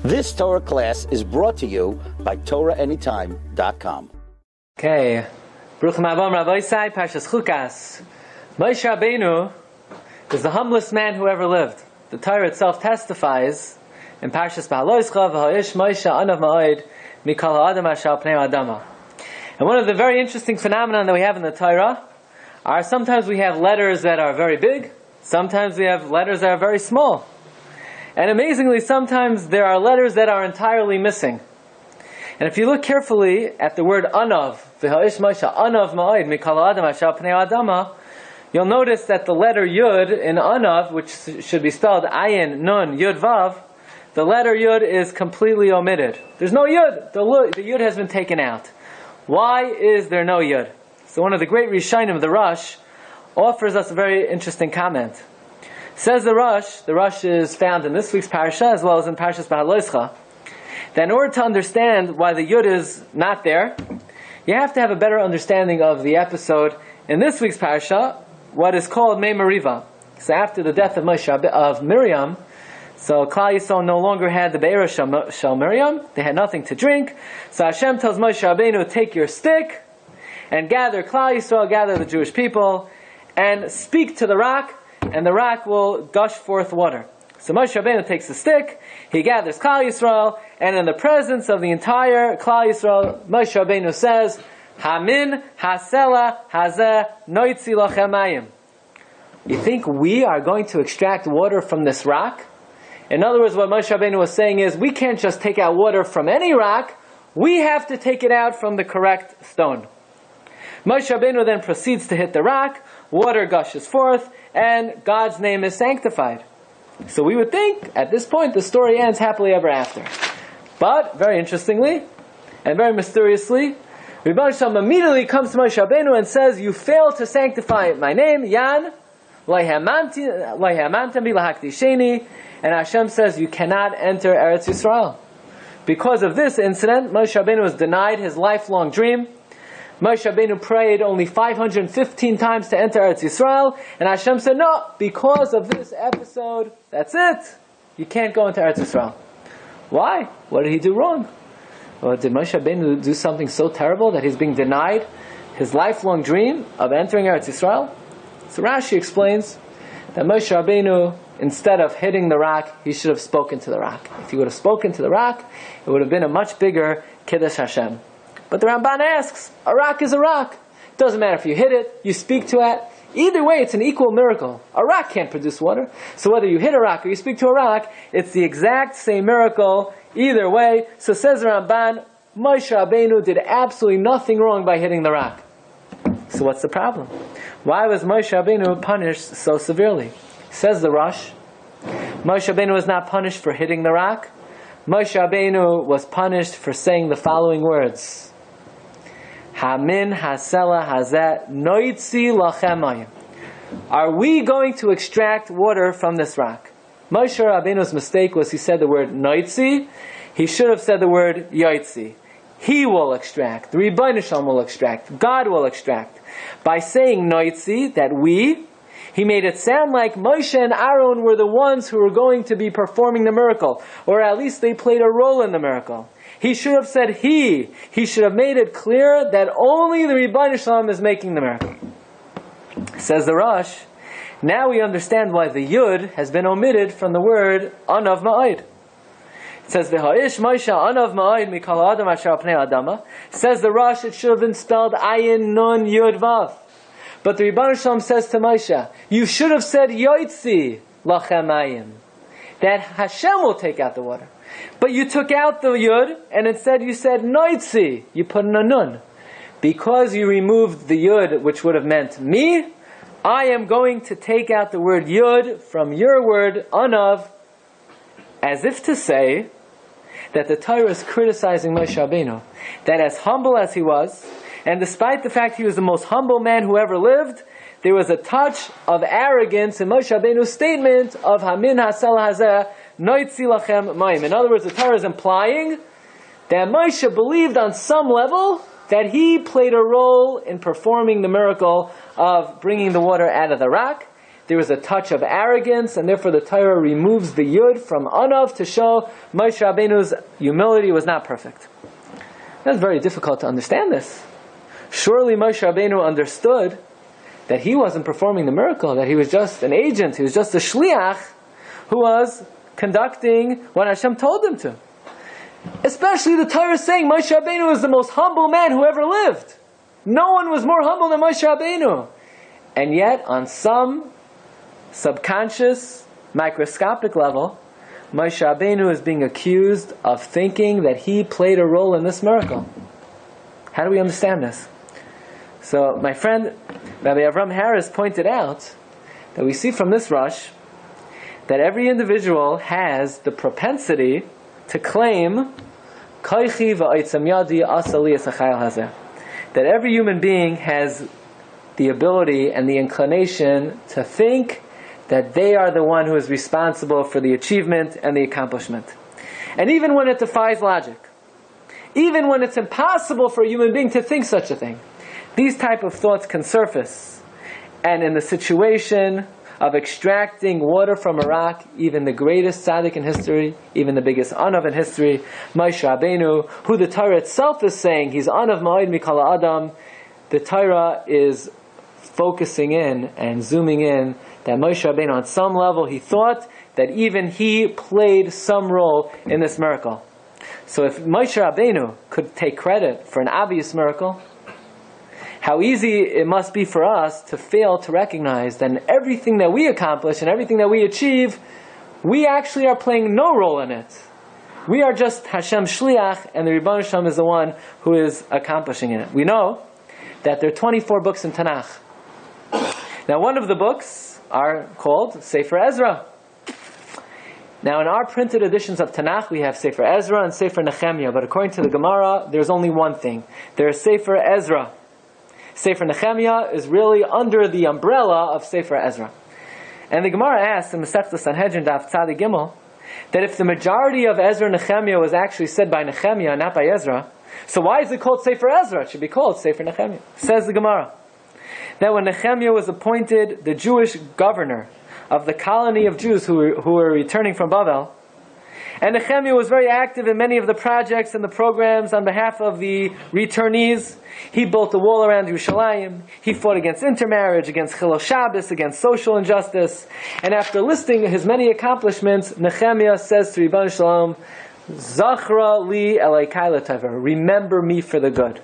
This Torah class is brought to you by TorahAnytime.com. Okay, Baruch Ma'avam Rabbi Sai, Parshas Chukas. Moshe Rabbeinu is the humblest man who ever lived. The Torah itself testifies in Parshas Ba'aloischa v'ha'ish Moshe anav ma'od mikol ha'adam asher al pnei ha'adama. And one of the very interesting phenomena that we have in the Torah are sometimes we have letters that are very big, sometimes we have letters that are very small. And amazingly, sometimes there are letters that are entirely missing. And if you look carefully at the word anav, v'ha'ish Moshe anav ma'od mikol ha'adam asher al pnei ha'adama, you'll notice that the letter Yud in anav, which should be spelled ayin, nun, Yud, vav, the letter Yud is completely omitted. There's no Yud. The Yud has been taken out. Why is there no Yud? So one of the great Rishonim, the Rosh, offers us a very interesting comment. Says the Rosh is found in this week's Parsha as well as in Parshas Ba'aloischa, that in order to understand why the Yud is not there, you have to have a better understanding of the episode in this week's Parsha, what is called Mei Meriva. So after the death of Miriam, so Klal Yisrael no longer had the Be'er Shel Miriam, they had nothing to drink, so Hashem tells Moshe Rabbeinu, take your stick and gather Klal Yisrael, gather the Jewish people, and speak to the rock, and the rock will gush forth water. So Moshe Rabbeinu takes the stick, he gathers Klal Yisrael, and in the presence of the entire Klal Yisrael, Moshe Rabbeinu says, Hamin, Hasela, Hazeh, Noitzi Lachem Mayim. You think we are going to extract water from this rock? In other words, what Moshe Rabbeinu was saying is, we can't just take out water from any rock, we have to take it out from the correct stone. Moshe Rabbeinu then proceeds to hit the rock, water gushes forth, and God's name is sanctified. So we would think, at this point, the story ends happily ever after. But, very interestingly, and very mysteriously, Rebbe Shalom immediately comes to Moshe Rabbeinu and says, you failed to sanctify my name, Yan, and Hashem says, you cannot enter Eretz Yisrael. Because of this incident, Moshe Rabbeinu was denied his lifelong dream. Moshe Rabbeinu prayed only 515 times to enter Eretz Yisrael, and Hashem said, no, because of this episode, that's it. You can't go into Eretz Yisrael. Why? What did he do wrong? Well, did Moshe Rabbeinu do something so terrible that he's being denied his lifelong dream of entering Eretz Yisrael? So Rashi explains that Moshe Rabbeinu, instead of hitting the rock, he should have spoken to the rock. If he would have spoken to the rock, it would have been a much bigger Kiddush Hashem. But the Ramban asks, a rock is a rock. It doesn't matter if you hit it, you speak to it. Either way, it's an equal miracle. A rock can't produce water. So whether you hit a rock or you speak to a rock, it's the exact same miracle either way. So says the Ramban, Moshe Rabbeinu did absolutely nothing wrong by hitting the rock. So what's the problem? Why was Moshe Rabbeinu punished so severely? Says the Rosh, Moshe Rabbeinu was not punished for hitting the rock. Moshe Rabbeinu was punished for saying the following words. Hamin, Hasela, Hazeh, Noitzi Lachem Mayim. Are we going to extract water from this rock? Moshe Rabbeinu's mistake was he said the word Noitzi. He should have said the word Yoitzi. He will extract. The Rebbeinu Shalom will extract. God will extract. By saying Noitzi, that we, he made it sound like Moshe and Aaron were the ones who were going to be performing the miracle. Or at least they played a role in the miracle. He should have said he. He should have made it clear that only the Rebbeinu Shalom is making the miracle. Says the Rosh, now we understand why the Yud has been omitted from the word anav ma'od. It says, V'ha'ish Moshe anav ma'od mikol adam asher al pnei adama. Says the Rosh, it should have been spelled ayin nun yud vav. But the Rebbeinu Shalom says to Moshe, you should have said yoitzi lachem ayin. That Hashem will take out the water. But you took out the yud, and instead you said noitzi. You put in a nun. Because you removed the yud, which would have meant me, I am going to take out the word yud from your word anav, as if to say that the Torah is criticizing Moshe Rabbeinu, that as humble as he was, and despite the fact he was the most humble man who ever lived, there was a touch of arrogance in Moshe Rabbeinu's statement of Hamin Hasel Hazeh Noitzi Lachem Mayim. In other words, the Torah is implying that Moshe believed on some level that he played a role in performing the miracle of bringing the water out of the rock. there was a touch of arrogance, and therefore the Torah removes the Yud from Anav to show Moshe Rabbeinu's humility was not perfect. That's very difficult to understand this. Surely Moshe Rabbeinu understood that he wasn't performing the miracle, that he was just an agent, he was just a shliach who was conducting what Hashem told him to. Especially the Torah is saying Moshe Rabbeinu is the most humble man who ever lived. No one was more humble than Moshe Rabbeinu. And yet, on some subconscious, microscopic level, Moshe Rabbeinu is being accused of thinking that he played a role in this miracle. How do we understand this? So, my friend Rabbi Avram Harris pointed out that we see from this rush that every individual has the propensity to claim Koichi v'oitzam yadi asali esachayil hazeh. That every human being has the ability and the inclination to think that they are the one who is responsible for the achievement and the accomplishment. And even when it defies logic, even when it's impossible for a human being to think such a thing, these type of thoughts can surface. And in the situation of extracting water from a rock, even the greatest tzaddik in history, even the biggest anav in history, Moshe Rabbeinu, who the Torah itself is saying, he's anav ma'od mikol adam, the Torah is focusing in and zooming in that Moshe Rabbeinu, on some level, he thought that even he played some role in this miracle. So if Moshe Rabbeinu could take credit for an obvious miracle, how easy it must be for us to fail to recognize that in everything that we accomplish and everything that we achieve, we actually are playing no role in it. We are just Hashem's shliach, and the Rebbeinu Shalom is the one who is accomplishing it. We know that there are 24 books in Tanakh. Now, one of the books are called Safor Ezra. Now, in our printed editions of Tanakh, we have Safor Ezra and Safor Nehemiah, but according to the Gemara, there's only one thing. There is Safor Ezra. Safor Nehemiah is really under the umbrella of Safor Ezra. And the Gemara asks in Masechta Sanhedrin Daf Tzadi Gimel that if the majority of Ezra and Nehemiah was actually said by Nehemiah, not by Ezra, so why is it called Safor Ezra? It should be called Safor Nehemiah. Says the Gemara that when Nehemiah was appointed the Jewish governor of the colony of Jews who were returning from Babel, and Nehemiah was very active in many of the projects and the programs on behalf of the returnees. He built a wall around Yerushalayim. He fought against intermarriage, against Chilul Shabbos, against social injustice. And after listing his many accomplishments, Nehemiah says to Rebbeinu Shalom, Zachra li Elokai l'tova. Remember me for the good.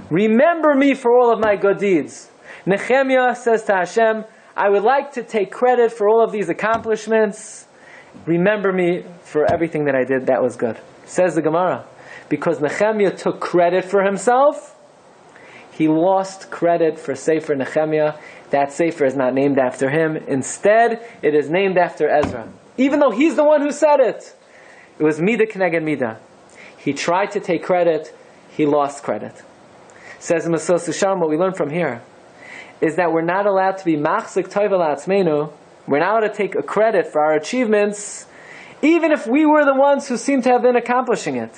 Remember me for all of my good deeds. Nehemiah says to Hashem, I would like to take credit for all of these accomplishments. Remember me for everything that I did that was good. Says the Gemara, because Nehemiah took credit for himself, he lost credit for Safor Nehemiah. That Safor is not named after him. Instead, it is named after Ezra. Even though he's the one who said it. It was Midah Keneged Midah. He tried to take credit, he lost credit. Says in Masos Shalom, what we learn from here is that we're not allowed to be machzik tova la'atzmeinu. We're not allowed to take a credit for our achievements, even if we were the ones who seem to have been accomplishing it.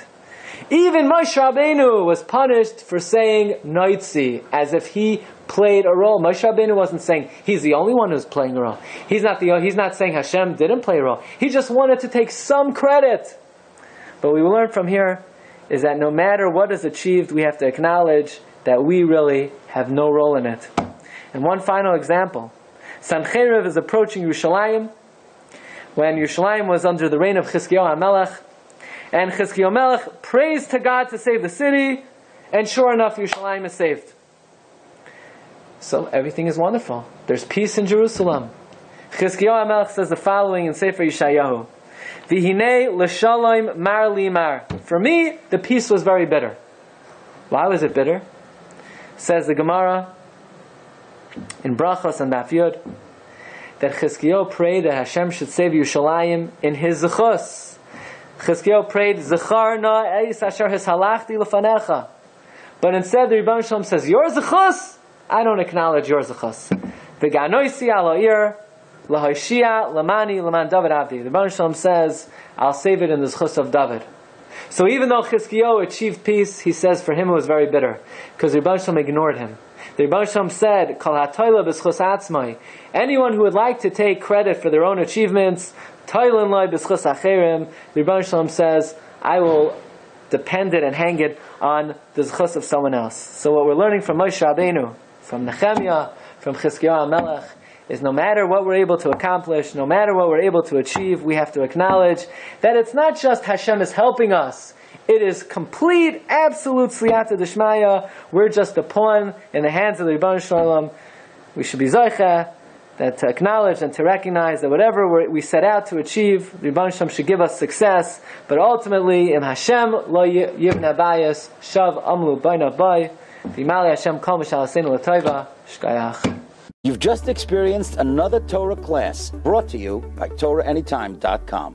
Even Moshe Rabbeinu was punished for saying noitzi, as if he played a role. Moshe Rabbeinu wasn't saying he's the only one who's playing a role. He's not saying Hashem didn't play a role. He just wanted to take some credit. But we will learn from here is that no matter what is achieved, we have to acknowledge that we really have no role in it. And one final example. Sancheriv is approaching Yerushalayim when Yerushalayim was under the reign of Chizkiyahu HaMelech, and Chizkiyahu HaMelech prays to God to save the city, and sure enough, Yerushalayim is saved. So everything is wonderful. There's peace in Jerusalem. Chizkiyahu HaMelech says the following in Sefer Yeshayahu: V'hinei l'shalom mar li mar. For me, the peace was very bitter. Why was it bitter? Says the Gemara in Brachos and Daf Yud that Chizkiyahu prayed that Hashem should save Yerushalayim in his zechus. Chizkiyahu prayed, Zechar na eis asher hishalachti lefanecha. But instead the Rebbeinu Shalom says, your zechus? I don't acknowledge your zechus. V'ganoisi alo'ir lahoshia lamani laman David avdi. The Rebbeinu Shalom says, I'll save it in the zechus of David. So even though Chizkiyahu achieved peace, he says for him it was very bitter, because the Rebbeinu Shalom ignored him. The Rebbe Shalom said, Kol ha'toila b'schus atzmai. Anyone who would like to take credit for their own achievements, toilin loy b'schus acherim. The Rebbe Shalom says, I will depend it and hang it on the zchus of someone else. So what we're learning from Moshe Rabbeinu, from Nehemiah, from Chizkiyahu HaMelech, is no matter what we're able to accomplish, no matter what we're able to achieve, we have to acknowledge that it's not just Hashem is helping us. It is complete, absolute Siyata D'Shmaya. We're just a pawn in the hands of the Ribbon Shalom. We should be Zoicha, that to acknowledge and to recognize that whatever we set out to achieve, the Ribbon Shalom should give us success. But ultimately, Im Hashem lo yivna bayis, shav amlu bayna bay, v'imali Hashem kol mishal aseinu l'toiva, shkayach. You've just experienced another Torah class brought to you by TorahAnytime.com.